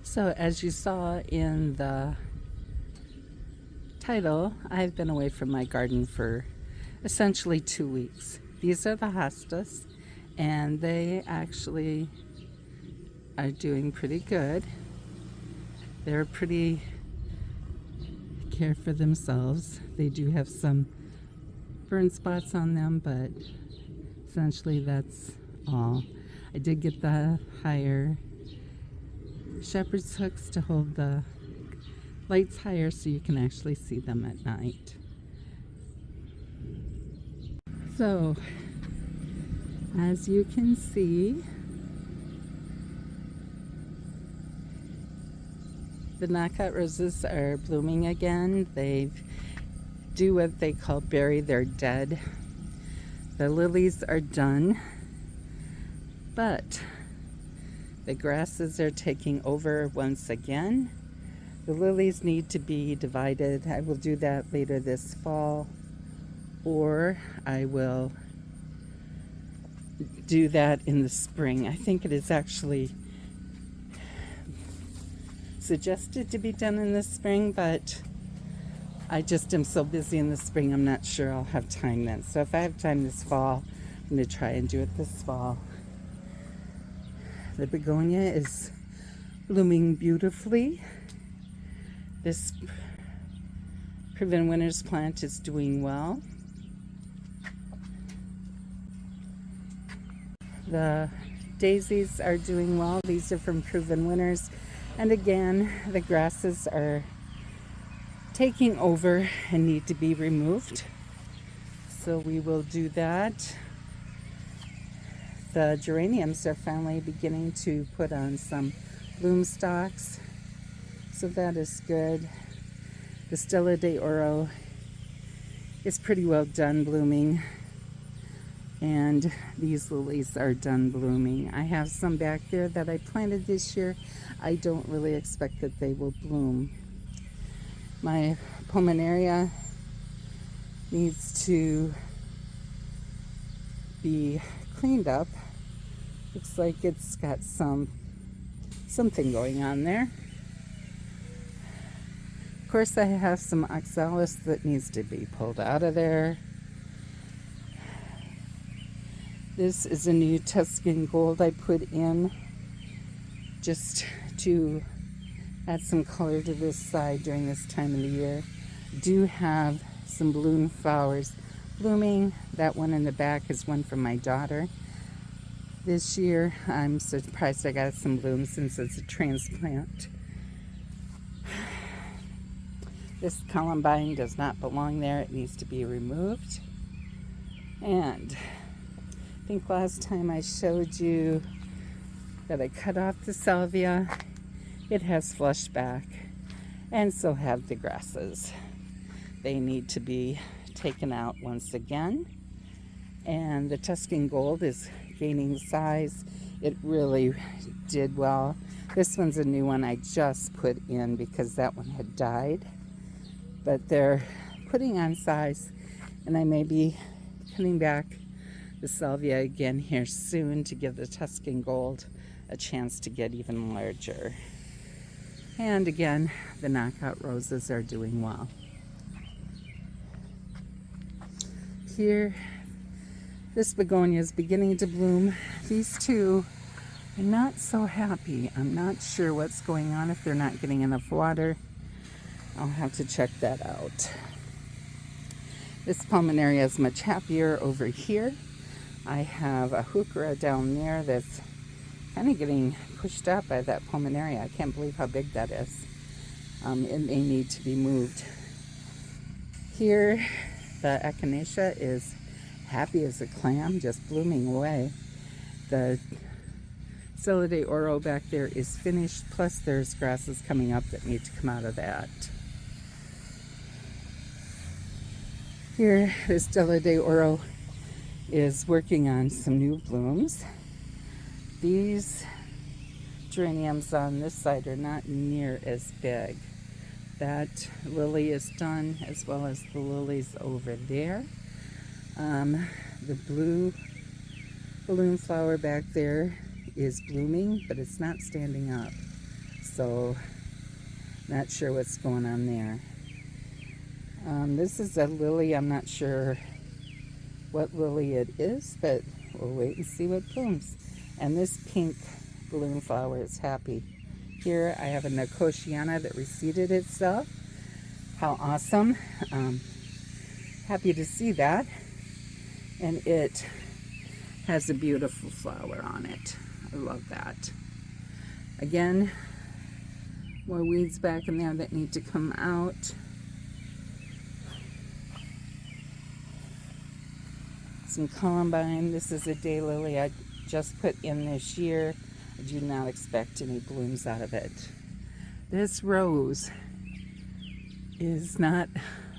So as you saw in the title, I've been away from my garden for essentially 2 weeks. These are the hostas, and they actually are doing pretty good. They're pretty care for themselves. They do have some burn spots on them, but essentially that's all. I did get the higher shepherd's hooks to hold the lights higher so you can actually see them at night. So, as you can see, the knockout roses are blooming again. They do what they call bury their dead. The lilies are done, but the grasses are taking over once again. The lilies need to be divided. I will do that later this fall, or I will do that in the spring. I think it is actually suggested to be done in the spring, but I just am so busy in the spring, I'm not sure I'll have time then. So if I have time this fall, I'm going to try and do it this fall. The begonia is blooming beautifully. This Proven Winners plant is doing well. The daisies are doing well. These are from Proven Winners. And again, the grasses are taking over and need to be removed. So we will do that. The geraniums are finally beginning to put on some bloom stalks. So that is good. The Stella de Oro is pretty well done blooming. And these lilies are done blooming. I have some back there that I planted this year. I don't really expect that they will bloom. My pulmonaria needs to be cleaned up. Looks like it's got something going on there. Of course, I have some oxalis that needs to be pulled out of there. This is a new Tuscan Gold I put in just to add some color to this side during this time of the year. Do have some balloon flowers blooming. That one in the back is one from my daughter. This year, I'm surprised I got some blooms since it's a transplant. This columbine does not belong there. It needs to be removed. And I think last time I showed you that I cut off the salvia. It has flushed back, and so have the grasses. They need to be taken out once again. And the Tuscan Gold is gaining size. It really did well. This one's a new one I just put in because that one had died. But they're putting on size, and I may be cutting back the salvia again here soon to give the Tuscan Gold a chance to get even larger. And again, the knockout roses are doing well. Here, this begonia is beginning to bloom. These two are not so happy. I'm not sure what's going on, if they're not getting enough water. I'll have to check that out. This pulmonaria is much happier over here. I have a heuchera down there that's kind of getting pushed out by that pulmonaria. I can't believe how big that is. It may need to be moved. Here, the echinacea is happy as a clam, just blooming away. The Stella de Oro back there is finished, plus there's grasses coming up that need to come out of that. Here, the Stella de Oro is working on some new blooms. These geraniums on this side are not near as big. That lily is done, as well as the lilies over there. The blue balloon flower back there is blooming, but it's not standing up. So not sure what's going on there. This is a lily. I'm not sure what lily it is, but we'll wait and see what blooms. And this pink balloon flower is happy. Here I have a Nicotiana that reseeded itself. How awesome. Happy to see that. And it has a beautiful flower on it. I love that. Again, more weeds back in there that need to come out. Some columbine. This is a daylily I just put in this year. I do not expect any blooms out of it. This rose is not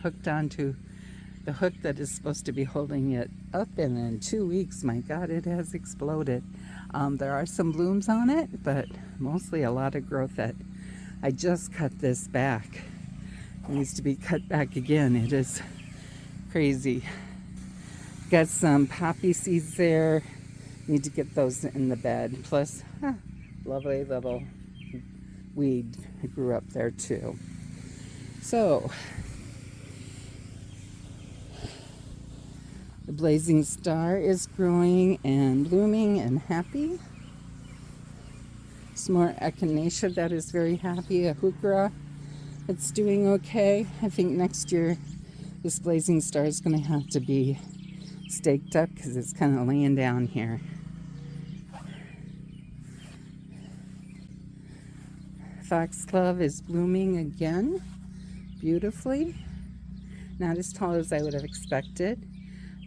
hooked onto the hook that is supposed to be holding it up, and in 2 weeks, my God, it has exploded. There are some blooms on it, but mostly a lot of growth that I just cut this back. It needs to be cut back again. It is crazy. Got some poppy seeds there. Need to get those in the bed. Plus, lovely little weed grew up there too. So, the blazing star is growing and blooming and happy. Some more echinacea that is very happy. A heuchera that's doing okay. I think next year this blazing star is going to have to be staked up because it's kind of laying down here. Foxglove is blooming again beautifully. Not as tall as I would have expected.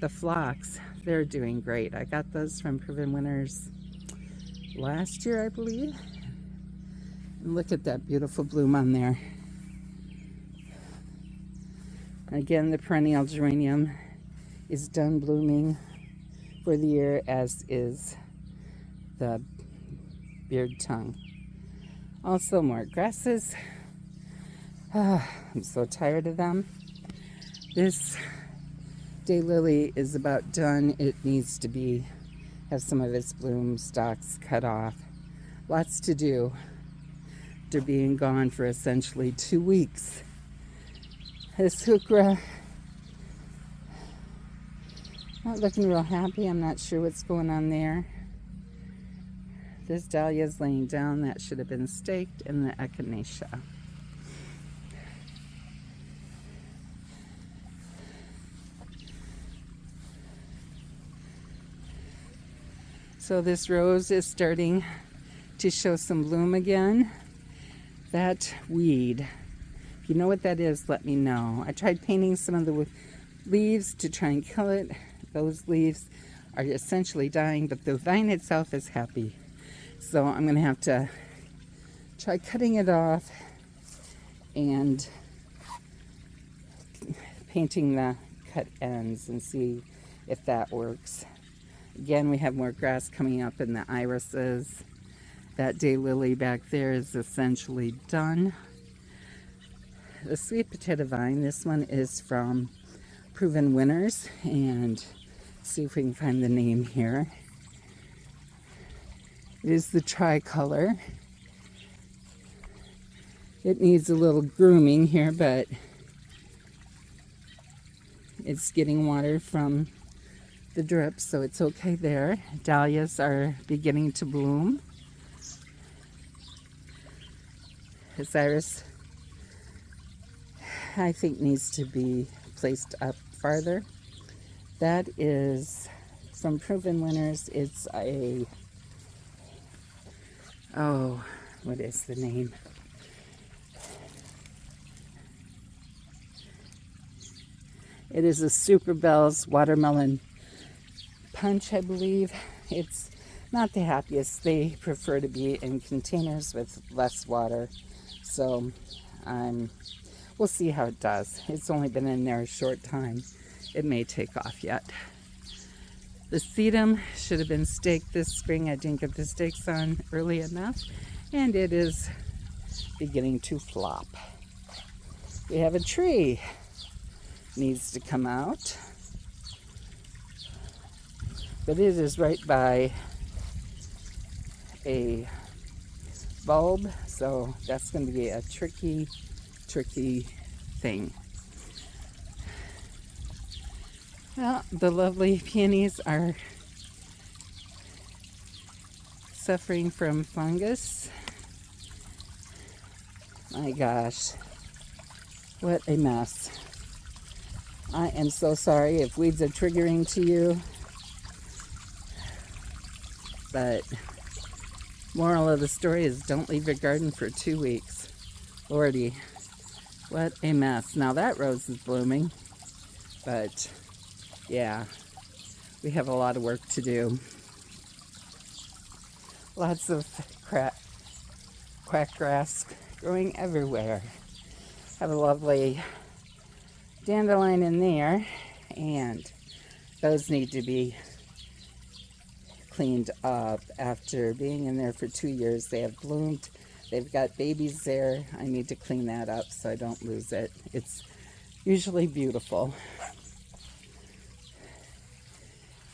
The phlox, they're doing great. I got those from Proven Winners last year, I believe. And look at that beautiful bloom on there. Again, the perennial geranium is done blooming for the year, as is the beard tongue. Also more grasses. I'm so tired of them. This daylily is about done. It needs to have some of its bloom stalks cut off. Lots to do. They're being gone for essentially 2 weeks. This heuchera, not looking real happy. I'm not sure what's going on there. This dahlia is laying down. That should have been staked. And the echinacea. So this rose is starting to show some bloom again. That weed, if you know what that is, let me know. I tried painting some of the leaves to try and kill it. Those leaves are essentially dying, but the vine itself is happy. So I'm going to have to try cutting it off and painting the cut ends and see if that works. Again, we have more grass coming up in the irises. That daylily back there is essentially done. The sweet potato vine, this one is from Proven Winners, and see if we can find the name here. It is the tricolor. It needs a little grooming here, but it's getting water from the drip, so it's okay there. Dahlias are beginning to bloom. This iris, I think, needs to be placed up farther. That is from Proven Winners. It's a, what is the name? It is a Super Bell's watermelon punch, I believe. It's not the happiest. They prefer to be in containers with less water. So we'll see how it does. It's only been in there a short time. It may take off yet. The sedum should have been staked this spring. I didn't get the stakes on early enough, and it is beginning to flop. We have a tree. Needs to come out. But it is right by a bulb, So that's going to be a tricky thing. Well, the lovely peonies are suffering from fungus. My gosh, what a mess. I am so sorry if weeds are triggering to you, but moral of the story is don't leave your garden for 2 weeks. Lordy, what a mess. Now that rose is blooming, but yeah, we have a lot of work to do. Lots of quack grass growing everywhere. Have a lovely dandelion in there, and those need to be cleaned up after being in there for 2 years. They have bloomed. They've got babies there. I need to clean that up so I don't lose it. It's usually beautiful.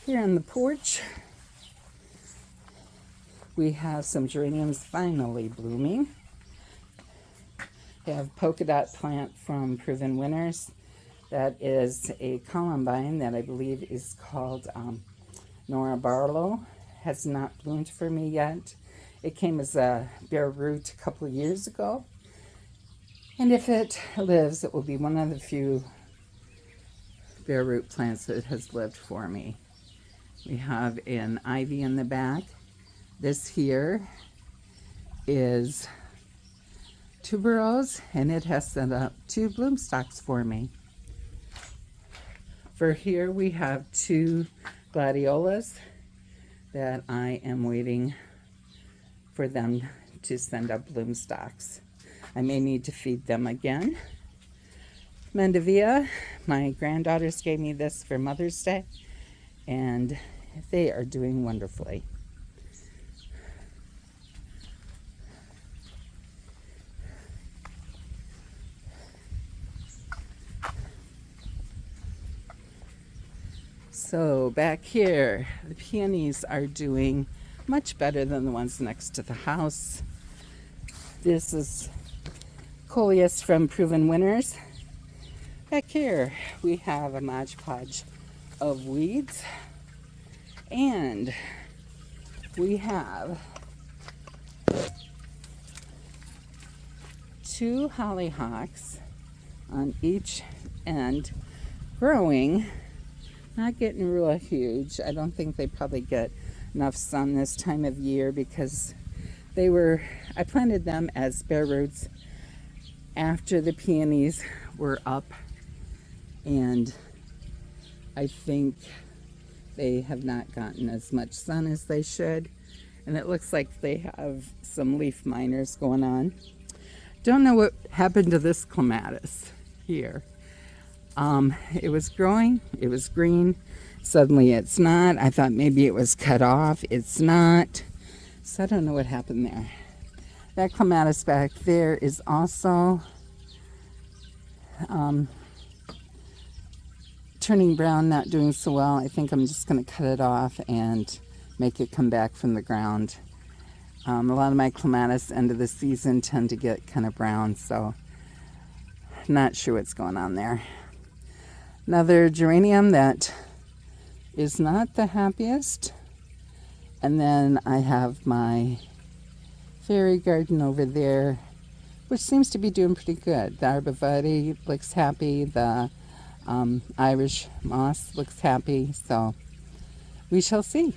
Here on the porch, we have some geraniums finally blooming. We have polka dot plant from Proven Winners. That is a columbine that I believe is called Nora Barlow. Has not bloomed for me yet. It came as a bare root a couple of years ago. And if it lives, it will be one of the few bare root plants that has lived for me. We have an ivy in the back. This here is tuberose, and it has set up 2 bloom stalks for me. For here we have 2 gladiolas that I am waiting for them to send up bloom stalks. I may need to feed them again. Mandevilla, my granddaughters gave me this for Mother's Day, and they are doing wonderfully. So back here, the peonies are doing much better than the ones next to the house. This is Coleus from Proven Winners. Back here, we have a Mod Podge of weeds, and we have 2 hollyhocks on each end growing. Not getting real huge. I don't think they probably get enough sun this time of year because I planted them as bare roots after the peonies were up, and I think they have not gotten as much sun as they should, and it looks like they have some leaf miners going on. Don't know what happened to this clematis here. It was growing, it was green, suddenly it's not. I thought maybe it was cut off, it's not. So I don't know what happened there. That clematis back there is also turning brown, not doing so well. I think I'm just going to cut it off and make it come back from the ground. A lot of my clematis end of the season tend to get kind of brown, so not sure what's going on there. Another geranium that is not the happiest. And then I have my fairy garden over there, which seems to be doing pretty good. The arborvitae looks happy. The Irish moss looks happy. So we shall see.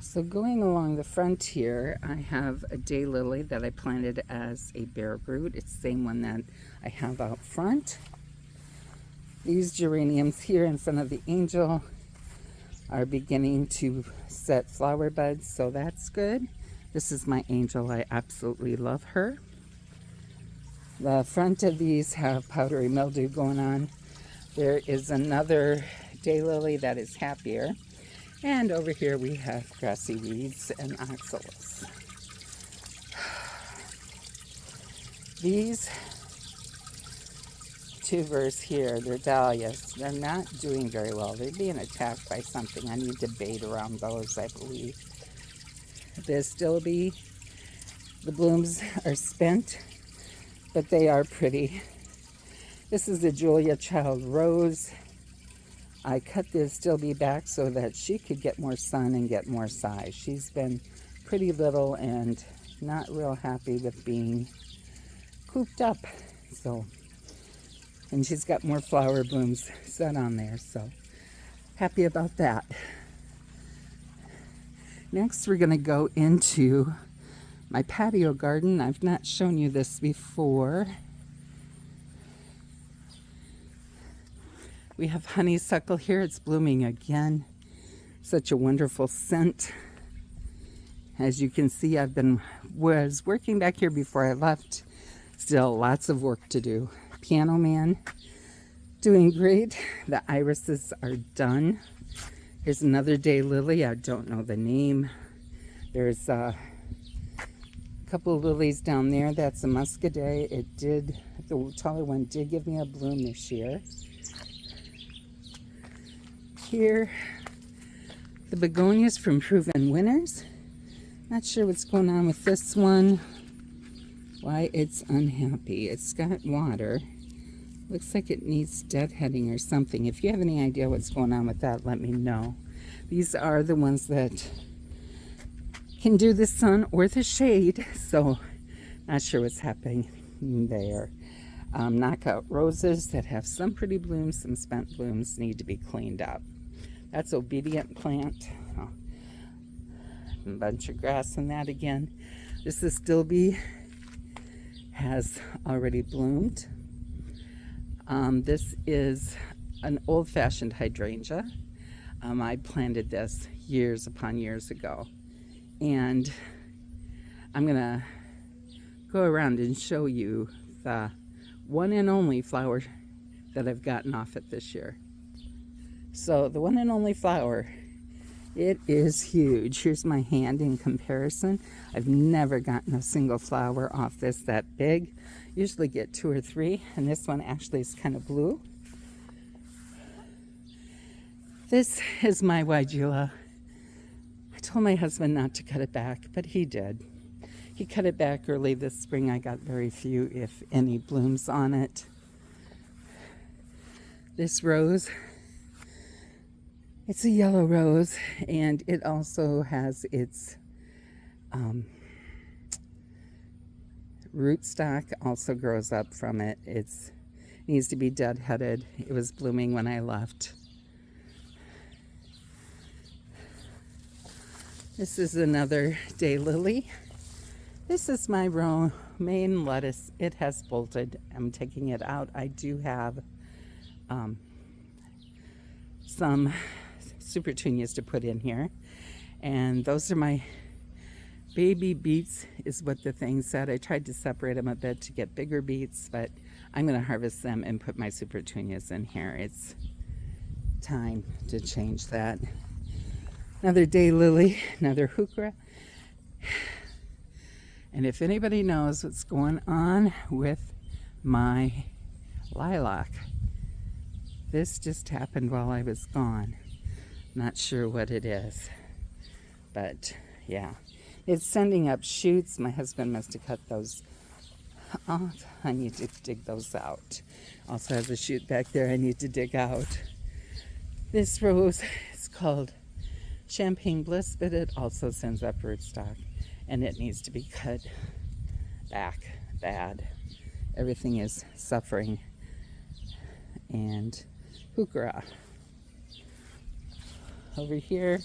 So going along the front here, I have a daylily that I planted as a bare root. It's the same one that I have out front. These geraniums here in front of the angel are beginning to set flower buds, so that's good. This is my angel. I absolutely love her. The front of these have powdery mildew going on. There is another daylily that is happier. And over here we have grassy weeds and oxalis. These tubers here, they're dahlias. They're not doing very well. They're being attacked by something. I need to bait around those, I believe. There's still the blooms are spent, but they are pretty. This is the Julia Child Rose. I cut the Stilby back so that she could get more sun and get more size. She's been pretty little and not real happy with being cooped up. So, and she's got more flower blooms set on there, so happy about that. Next, we're going to go into my patio garden. I've not shown you this before. We have honeysuckle here. It's blooming again. Such a wonderful scent. As you can see, was working back here before I left. Still lots of work to do. Piano Man doing great. The irises are done. Here's another daylily. I don't know the name. There's a couple of lilies down there. That's a muscadet. The taller one did give me a bloom this year. Here, the begonias from Proven Winners. Not sure what's going on with this one. Why it's unhappy. It's got water. Looks like it needs deadheading or something. If you have any idea what's going on with that, let me know. These are the ones that can do the sun or the shade, so not sure what's happening there. Knockout roses that have some pretty blooms, some spent blooms need to be cleaned up. That's Obedient Plant. Oh, a bunch of grass in that again. This is Stilby, has already bloomed. This is an old-fashioned hydrangea. I planted this years upon years ago. And I'm going to go around and show you the one and only flower that I've gotten off it this year. So the one and only flower, it is huge. Here's my hand in comparison. I've never gotten a single flower off this that big. Usually get 2 or 3, and this one actually is kind of blue. This is my Weigela. I told my husband not to cut it back, but he did. He cut it back early this spring. I got very few, if any, blooms on it. This rose, it's a yellow rose, and it also has its rootstock also grows up from it. It needs to be deadheaded. It was blooming when I left. This is another daylily. This is my romaine lettuce. It has bolted. I'm taking it out. I do have some super petunias to put in here, and those are my baby beets, is what the thing said. I tried to separate them a bit to get bigger beets, but I'm going to harvest them and put my super petunias in here. It's time to change that. Another daylily, another heuchera. And if anybody knows what's going on with my lilac, this just happened while I was gone. Not sure what it is, but yeah. It's sending up shoots. My husband must have cut those off. I need to dig those out. Also has a shoot back there I need to dig out. This rose is called Champagne Bliss, but it also sends up rootstock, and it needs to be cut back bad. Everything is suffering. And heuchera. Over here,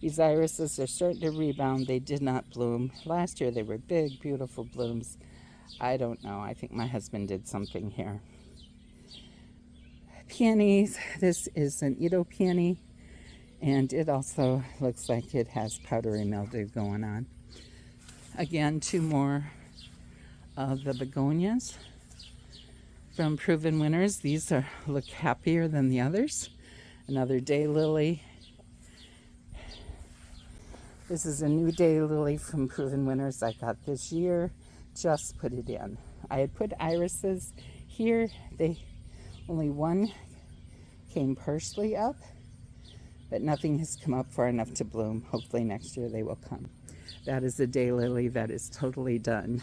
these irises are starting to rebound. They did not bloom. Last year they were big, beautiful blooms. I don't know. I think my husband did something here. Peonies. This is an Edo peony, and it also looks like it has powdery mildew going on. Again, 2 more of the begonias from Proven Winners. These look happier than the others. Another daylily. This is a new daylily from Proven Winners I got this year. Just put it in. I had put irises here. Only one came partially up, but nothing has come up far enough to bloom. Hopefully next year they will come. That is a daylily that is totally done.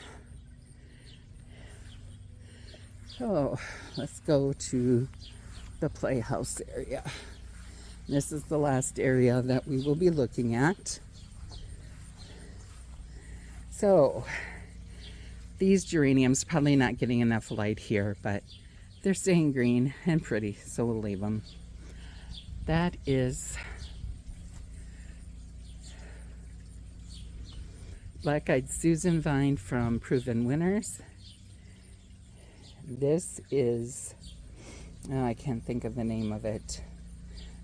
So let's go to the playhouse area. This is the last area that we will be looking at. So these geraniums probably not getting enough light here, but they're staying green and pretty, so we'll leave them. That is Black-Eyed Susan vine from Proven Winners. This is, oh, I can't think of the name of it.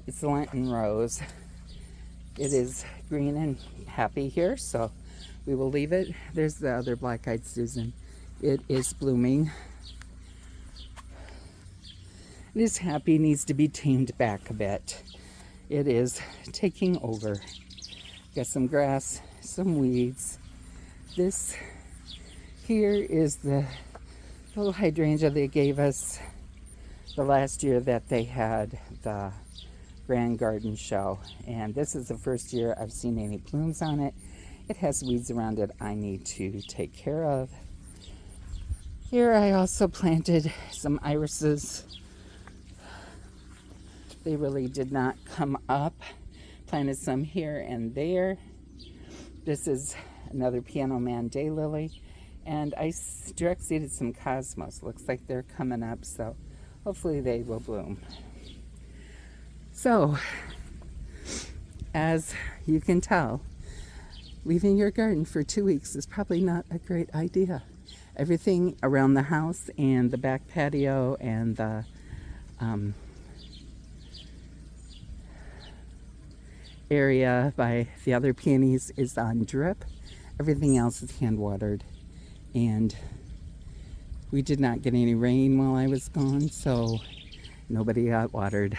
It's Lenten Rose. It is green and happy here, so we will leave it. There's the other Black-Eyed Susan. It is blooming. It is happy, needs to be tamed back a bit. It is taking over. Got some grass, some weeds. This here is the little hydrangea they gave us the last year that they had the Grand Garden Show. And this is the first year I've seen any blooms on it. It has weeds around it I need to take care of. Here I also planted some irises. They really did not come up. Planted some here and there. This is another Piano Man daylily. And I direct seeded some cosmos. Looks like they're coming up, so hopefully they will bloom. So, as you can tell, leaving your garden for 2 weeks is probably not a great idea. Everything around the house and the back patio and the area by the other peonies is on drip. Everything else is hand watered. And we did not get any rain while I was gone, so nobody got watered.